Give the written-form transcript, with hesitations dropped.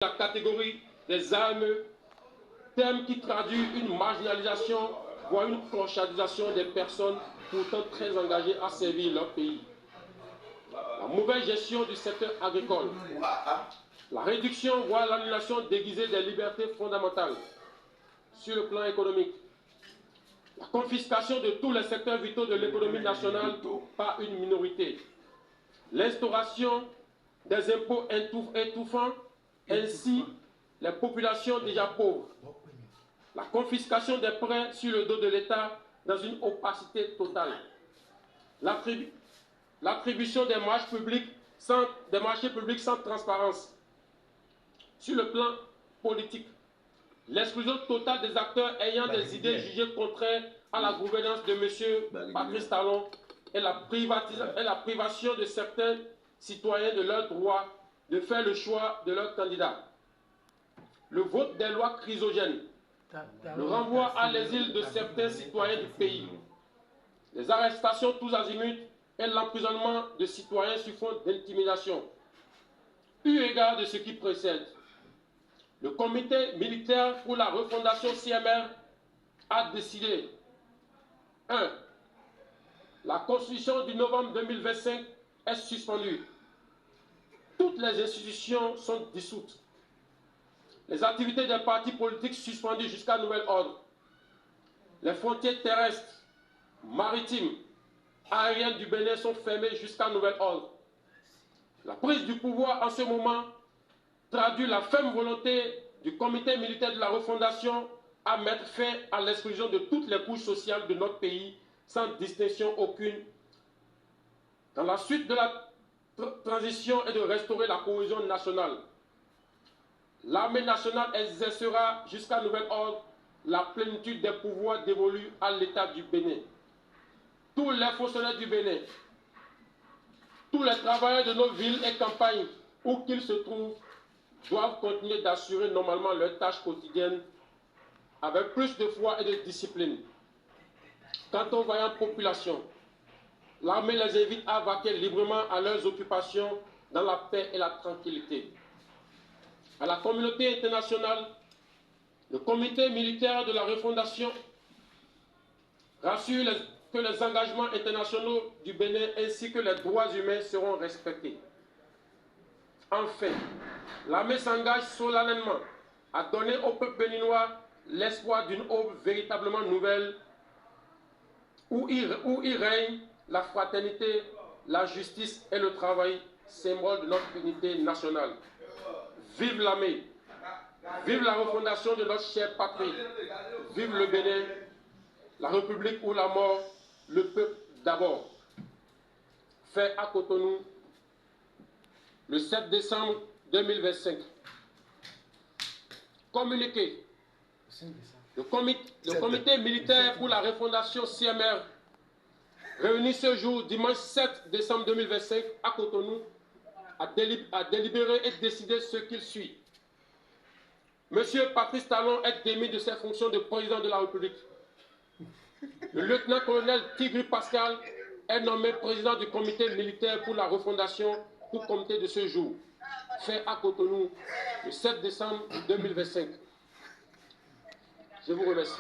la catégorie des armes, terme qui traduit une marginalisation, voire une clochardisation des personnes pourtant très engagées à servir leur pays. La mauvaise gestion du secteur agricole, la réduction, voire l'annulation déguisée des libertés fondamentales sur le plan économique, la confiscation de tous les secteurs vitaux de l'économie nationale par une minorité, l'instauration des impôts étouffants, ainsi les populations déjà pauvres, la confiscation des prêts sur le dos de l'État dans une opacité totale, l'attribution des marchés publics sans transparence. Sur le plan politique, l'exclusion totale des acteurs ayant des idées jugées contraires à la gouvernance de M. Patrice Talon et la privation de certains citoyens de leur droit de faire le choix de leur candidat. Le vote des lois chrysogènes, le renvoi à l'exil de certains citoyens du pays, les arrestations tous azimuts et l'emprisonnement de citoyens sous fond d'intimidation. Eu égard de ce qui précède, le comité militaire pour la refondation CMR a décidé 1. La constitution du novembre 2025 est suspendue. Toutes les institutions sont dissoutes. Les activités des partis politiques suspendues jusqu'à nouvel ordre. Les frontières terrestres, maritimes, aériennes du Bénin sont fermées jusqu'à nouvel ordre. La prise du pouvoir en ce moment traduit la ferme volonté du comité militaire de la refondation à mettre fin à l'exclusion de toutes les couches sociales de notre pays sans distinction aucune. Dans la suite de la transition et de restaurer la cohésion nationale, l'armée nationale exercera jusqu'à nouvel ordre la plénitude des pouvoirs dévolus à l'État du Bénin. Tous les fonctionnaires du Bénin, tous les travailleurs de nos villes et campagnes, où qu'ils se trouvent, doivent continuer d'assurer normalement leurs tâches quotidiennes avec plus de foi et de discipline. Quant aux vaillantes populations, l'armée les invite à vaquer librement à leurs occupations dans la paix et la tranquillité. À la communauté internationale, le comité militaire de la refondation rassure que les engagements internationaux du Bénin ainsi que les droits humains seront respectés. Enfin, l'armée s'engage solennellement à donner au peuple béninois l'espoir d'une aube véritablement nouvelle où il règne la fraternité, la justice et le travail, symbole de notre unité nationale. Vive l'armée, vive la refondation de notre chère patrie, vive le Bénin, la République ou la mort, le peuple d'abord. Fait à Cotonou, le 7 décembre 2025. Communiqué. Le comité militaire pour la refondation CMR, réuni ce jour, dimanche 7 décembre 2025, à Cotonou, a délibéré et décidé ce qu'il suit. Monsieur Patrice Talon est démis de ses fonctions de président de la République. Le lieutenant-colonel Tigri Pascal est nommé président du comité militaire pour la refondation pour comité de ce jour, fait à Cotonou le 7 décembre 2025. Je vous remercie.